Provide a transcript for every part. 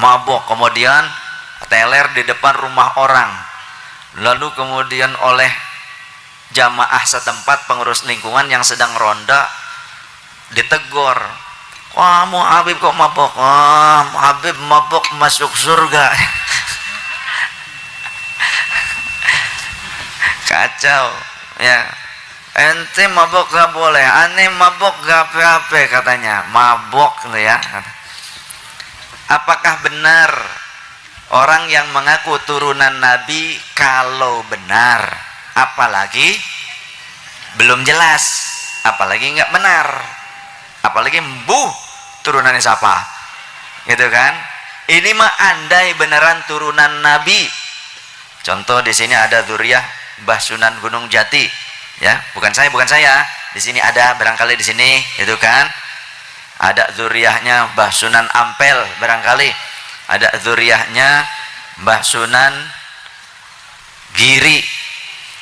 mabok, kemudian teler di depan rumah orang, lalu kemudian oleh jamaah setempat, pengurus lingkungan yang sedang ronda ditegur, kamu Habib kok mabok? Habib mabok masuk surga. Kacau ya. Ente mabok gak boleh, aneh mabok gak apa-apa katanya, mabok gitu ya. Apakah benar orang yang mengaku turunan Nabi? Kalau benar, apalagi belum jelas, apalagi nggak benar, apalagi turunannya siapa, gitu kan? Ini mah andai beneran turunan Nabi. Contoh di sini ada dzurriyyah Mbah Sunan Gunung Jati, ya, bukan saya. Di sini ada barangkali di sini, itu kan? Ada dzurriyyahnya Mbah Sunan Ampel barangkali, ada dzurriyyahnya Mbah Sunan Giri,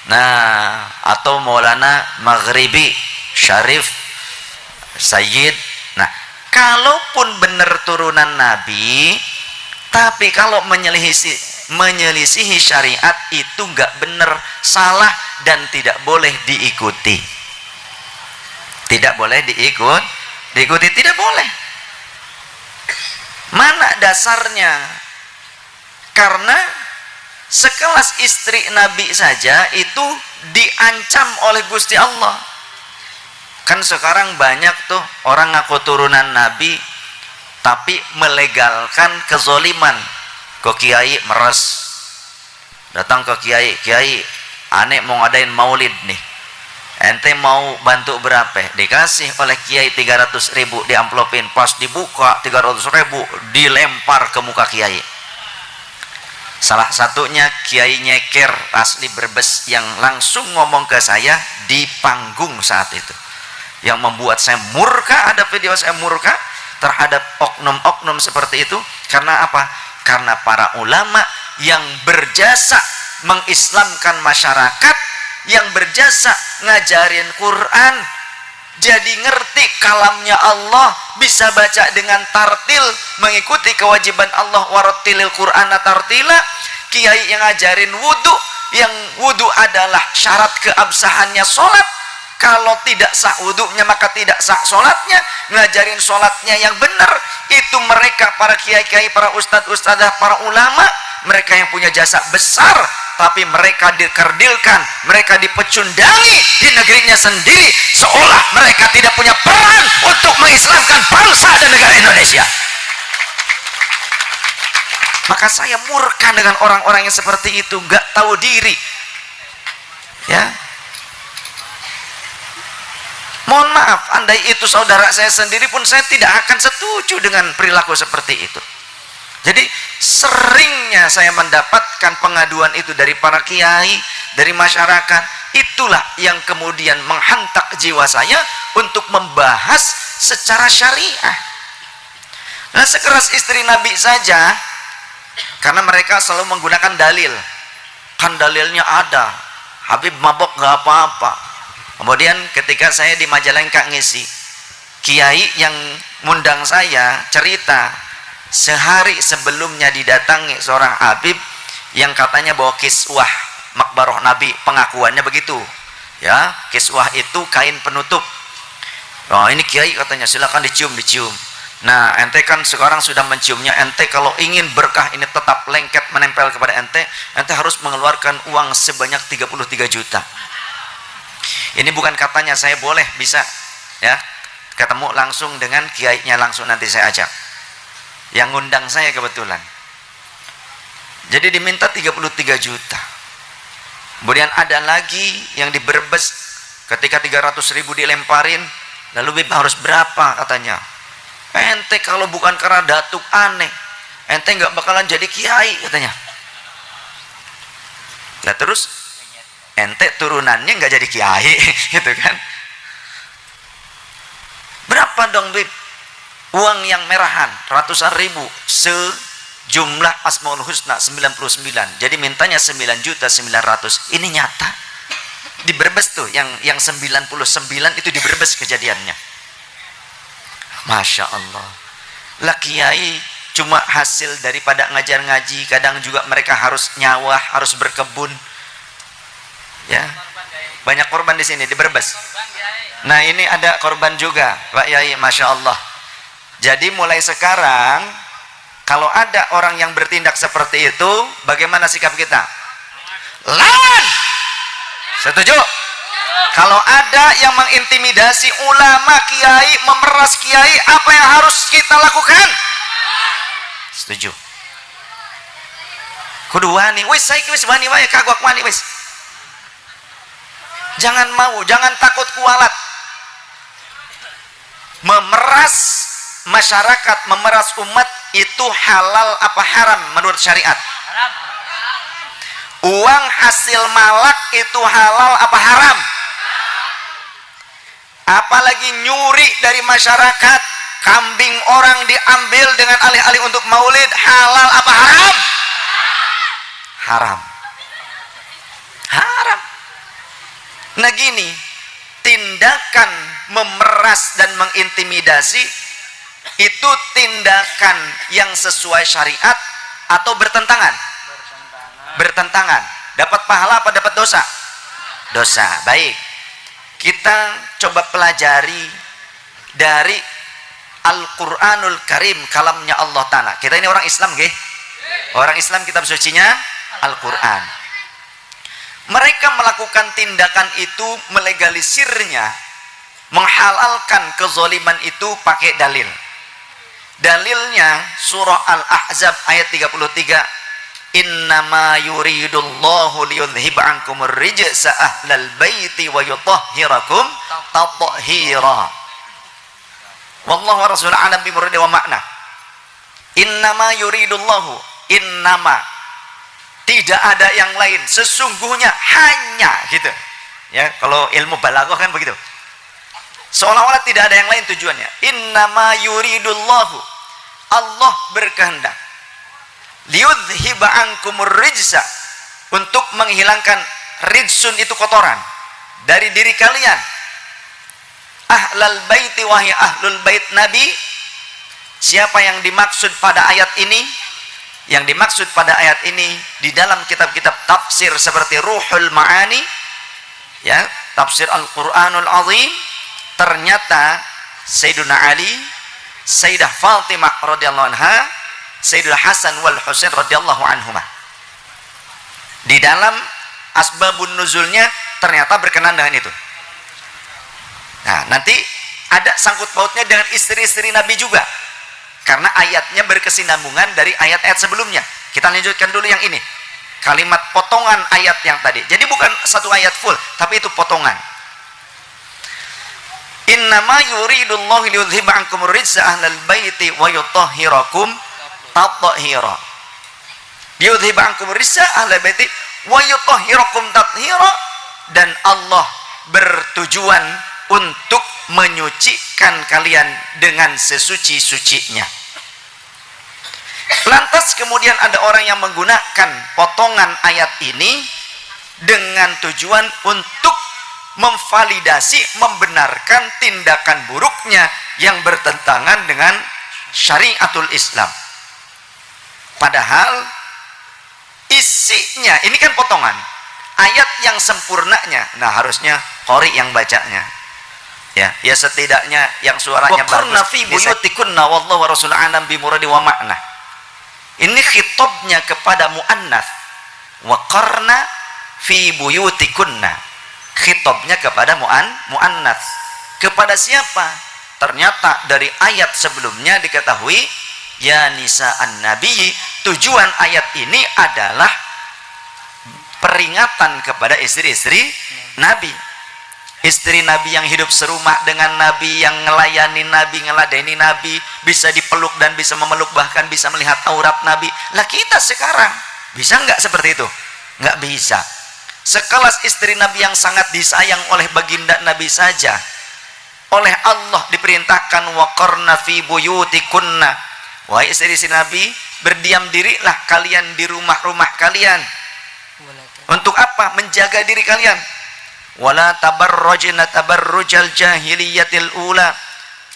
nah, atau Maulana Maghribi Syarif Sayyid. Nah, kalaupun benar turunan Nabi, tapi kalau menyelisihi syariat itu nggak benar, salah, dan tidak boleh diikuti. Tidak boleh diikuti, tidak boleh. Mana dasarnya? Karena sekelas istri Nabi saja itu diancam oleh Gusti Allah. Kan sekarang banyak tuh orang ngaku turunan Nabi tapi melegalkan kezoliman. Ke kiai meres, datang ke kiai, aneh mau ngadain maulid nih, ente mau bantu berapa? Dikasih oleh kiai 300.000 diamplopin, pas dibuka 300.000 dilempar ke muka kiai. Salah satunya kiai nyeker asli Brebes yang langsung ngomong ke saya di panggung saat itu, yang membuat saya murka. Ada video saya murka terhadap oknum-oknum seperti itu. Karena apa? Karena para ulama yang berjasa mengislamkan masyarakat, yang berjasa ngajarin Quran, jadi ngerti kalamnya Allah, bisa baca dengan tartil, mengikuti kewajiban Allah, warattilil Qur'ana tartila. Kiai yang ngajarin wudhu, yang wudhu adalah syarat keabsahannya sholat, kalau tidak sah wudhunya maka tidak sah sholatnya. Ngajarin sholatnya yang benar, itu mereka para kiai-kiai, para ustadz-ustadzah, para ulama, mereka yang punya jasa besar, tapi mereka dikerdilkan, mereka dipecundangi di negerinya sendiri, seolah mereka tidak punya peran untuk mengislamkan bangsa dan negara Indonesia. Maka saya murka dengan orang-orang yang seperti itu, nggak tahu diri, ya. Mohon maaf, andai itu saudara saya sendiri pun saya tidak akan setuju dengan perilaku seperti itu. Jadi seringnya saya mendapatkan pengaduan itu dari para kiai, dari masyarakat. Itulah yang kemudian menghantak jiwa saya untuk membahas secara syariah. Nah, sekeras istri Nabi saja, karena mereka selalu menggunakan dalil, kan dalilnya ada, Habib mabok gak apa-apa. Kemudian ketika saya di Majalengka ngisi, kiai yang ngundang saya cerita, sehari sebelumnya didatangi seorang Habib yang katanya bawa kiswah makbaroh Nabi, pengakuannya begitu, ya, kiswah itu kain penutup. Oh, ini kiai katanya silakan dicium. Nah, ente kan sekarang sudah menciumnya, ente kalau ingin berkah ini tetap lengket menempel kepada ente harus mengeluarkan uang sebanyak 33 juta. Ini bukan katanya, saya boleh bisa ya ketemu langsung dengan kiainya, langsung nanti saya ajak, yang ngundang saya kebetulan. Jadi diminta 33 juta. Kemudian ada lagi yang di Brebes, ketika 300.000 dilemparin, lalu Bib harus berapa katanya. Ente kalau bukan karena datuk aneh, ente nggak bakalan jadi kiai katanya. Nah terus ente turunannya nggak jadi kiai gitu kan. Berapa dong Bib? Uang yang merahan ratusan ribu, sejumlah Asmaul Husna 99, jadi mintanya 9.900.000. Ini nyata di Brebes tuh, yang 99 itu di Brebes kejadiannya. Masya Allah. Lah kiai cuma hasil daripada ngajar ngaji, kadang juga mereka harus nyawah, harus berkebun. Ya. Banyak korban di sini di Brebes. Nah, ini ada korban juga, Pak Yai, Masya Allah. Jadi mulai sekarang kalau ada orang yang bertindak seperti itu, bagaimana sikap kita? Lawan. Setuju? Kalau ada yang mengintimidasi ulama, kiai, memeras kiai, apa yang harus kita lakukan? Setuju. Kedua nih, wis saya wis wani wae kagok wani wis. Jangan mau, jangan takut kualat. Memeras masyarakat, memeras umat itu halal apa haram menurut syariat? Haram. Uang hasil malak itu halal apa haram? Apalagi nyuri dari masyarakat, kambing orang diambil dengan alih-alih untuk maulid, halal apa haram? Haram. Haram. Nah gini, tindakan memeras dan mengintimidasi itu tindakan yang sesuai syariat atau bertentangan? Bertentangan. Dapat pahala apa dapat dosa? Dosa. Baik, kita coba pelajari dari Al-Quranul Karim, kalamnya Allah Ta'ala. Kita ini orang Islam, nggih? Orang Islam, kitab sucinya Al-Quran. Mereka melakukan tindakan itu, melegalisirnya, menghalalkan kezaliman itu pakai dalil. Dalilnya surah Al-Ahzab ayat 33. Innama yuridullahu liyudhhiba ankumur rijsa ahlal baiti wa yutahhirakum tathhira. Wallahu wa rasuluhu a'lam bimuradi wa makna. Innama yuridullahu, innama, tidak ada yang lain, sesungguhnya, hanya, gitu ya. Kalau ilmu balaghah kan begitu, seolah-olah tidak ada yang lain tujuannya. Innama yuridullahu, Allah berkehendak, liyudhhiba ankumur rijsa, untuk menghilangkan, rijsun itu kotoran, dari diri kalian. Ahlal baiti, wahai ahlul bait Nabi. Siapa yang dimaksud pada ayat ini? Yang dimaksud pada ayat ini di dalam kitab-kitab tafsir seperti Ruhul Ma'ani, ya, tafsir Al-Quranul Azim, ternyata Sayyiduna Ali, Sayyidah Fatimah radhiyallahu anha, Sayyidul Hasan wal Husain radhiyallahu anhumah, di dalam asbabun nuzulnya ternyata berkenan dengan itu. Nah, nanti ada sangkut pautnya dengan istri-istri Nabi juga, karena ayatnya berkesinambungan dari ayat-ayat sebelumnya. Kita lanjutkan dulu yang ini, kalimat potongan ayat yang tadi. Jadi bukan satu ayat full, tapi itu potongan. Innama yuridullahu liyudhhiba ankumur rijsa ahlal baiti wa yutahhirakum tathhira. Liyudhhiba ankumur rijsa ahlal baiti wa yutahhirakum tathhira, dan Allah bertujuan untuk menyucikan kalian dengan sesuci-sucinya. Lantas kemudian ada orang yang menggunakan potongan ayat ini dengan tujuan untuk memvalidasi, membenarkan tindakan buruknya yang bertentangan dengan syariatul Islam. Padahal isinya, ini kan potongan ayat yang sempurnanya, nah harusnya qori yang bacanya. Ya setidaknya yang suaranya bagus. Wa fi buyutikunna wallahu wa rasuluhu a'lam bi muradi wa makna. Ini khitabnya kepada muannats. Wa qarna fi buyutikunna. Khitabnya kepada muannats. Kepada siapa? Ternyata dari ayat sebelumnya diketahui, ya nisa'an nabiyyi, tujuan ayat ini adalah peringatan kepada istri-istri Nabi. Istri Nabi yang hidup serumah dengan Nabi, yang ngelayani Nabi, ngeladeni Nabi, bisa dipeluk dan bisa memeluk, bahkan bisa melihat aurat Nabi. Lah kita sekarang bisa nggak seperti itu? Nggak bisa. Sekelas istri Nabi yang sangat disayang oleh baginda Nabi saja, oleh Allah diperintahkan waqarna fi buyutikunna, wahai istri-istri Nabi, berdiam dirilah kalian di rumah-rumah kalian. Untuk apa? Menjaga diri kalian. Wala tabarrajna tabarrujal jahiliyatil ula,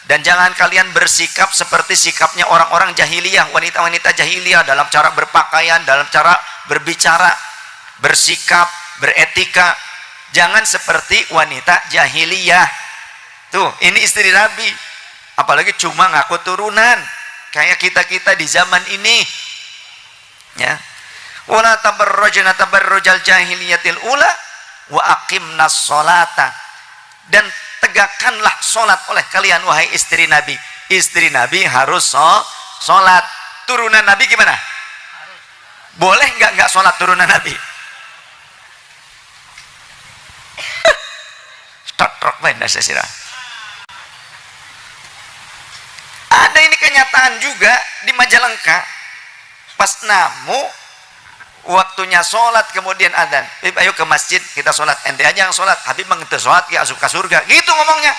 Dan jangan kalian bersikap seperti sikapnya orang-orang jahiliyah, wanita-wanita jahiliyah, dalam cara berpakaian, dalam cara berbicara, bersikap, beretika. Jangan seperti wanita jahiliyah. Tuh, ini istri Nabi. Apalagi cuma ngaku turunan kayak kita-kita di zaman ini. Ya. Wala tabarrajna tabarrujal jahiliyatil ula wa aqimnas sholata. Dan tegakkanlah sholat oleh kalian wahai istri Nabi. Istri Nabi harus sholat. Turunan Nabi gimana? Boleh nggak sholat turunan Nabi? Ada ini kenyataan juga di Majalengka. Pas namu waktunya sholat kemudian adzan, ayo ke masjid kita sholat, ente aja yang sholat, Habib mengenai sholat ya asup ke surga, gitu ngomongnya.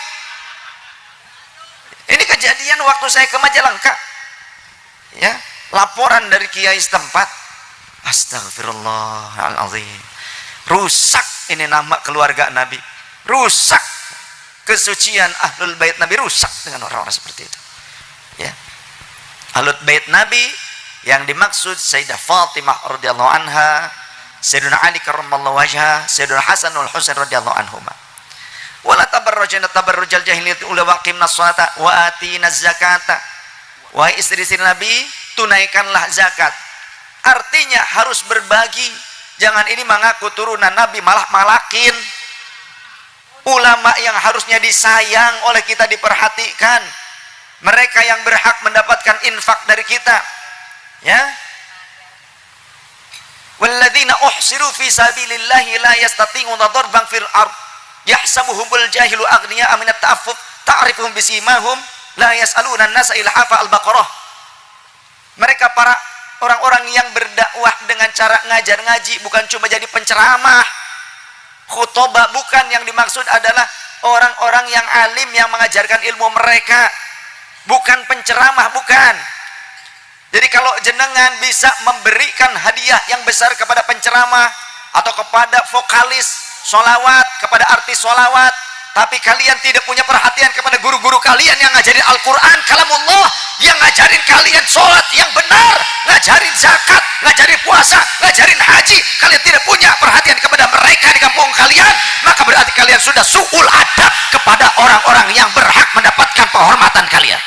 Ini kejadian waktu saya ke Majalengka, ya, laporan dari kiai setempat. Astagfirullahaladzim, rusak ini nama keluarga Nabi, rusak kesucian ahlul bait Nabi, rusak dengan orang-orang seperti itu. Ya, ahlul bait Nabi yang dimaksud Sayyidah Fatimah radhiyallahu anha, Sayyidina Ali karramallahu wajhah, Sayyidina Hasan wal Husain radhiyallahu anhuma. Wala tabarrajna tabarrujal jahiliyyah ula waqimnas sholata wa atinaz zakata. Wahai istri-istri Nabi, tunaikanlah zakat. Artinya harus berbagi. Jangan ini mengaku turunan Nabi malah malakin. Ulama yang harusnya disayang oleh kita diperhatikan. Mereka yang berhak mendapatkan infak dari kita. Ya, walladzina uhsiru fi sabilillahi la yastati'una darban fil ard yahsabuhumul jahilu aghniya aminat ta'affuf ta'rifuhum bisimahum la yas'aluna an-nasa ilhafa al-baqarah. Mereka para orang-orang yang berdakwah dengan cara ngajar ngaji, bukan cuma jadi penceramah khutbah, bukan. Yang dimaksud adalah orang-orang yang alim yang mengajarkan ilmu mereka, bukan penceramah, bukan. Jadi kalau jenengan bisa memberikan hadiah yang besar kepada penceramah atau kepada vokalis sholawat, kepada artis sholawat, tapi kalian tidak punya perhatian kepada guru-guru kalian yang ngajarin Al-Quran, kalamullah, yang ngajarin kalian sholat yang benar, ngajarin zakat, ngajarin puasa, ngajarin haji, kalian tidak punya perhatian kepada mereka di kampung kalian, maka berarti kalian sudah su'ul adab kepada orang-orang yang berhak mendapatkan penghormatan kalian.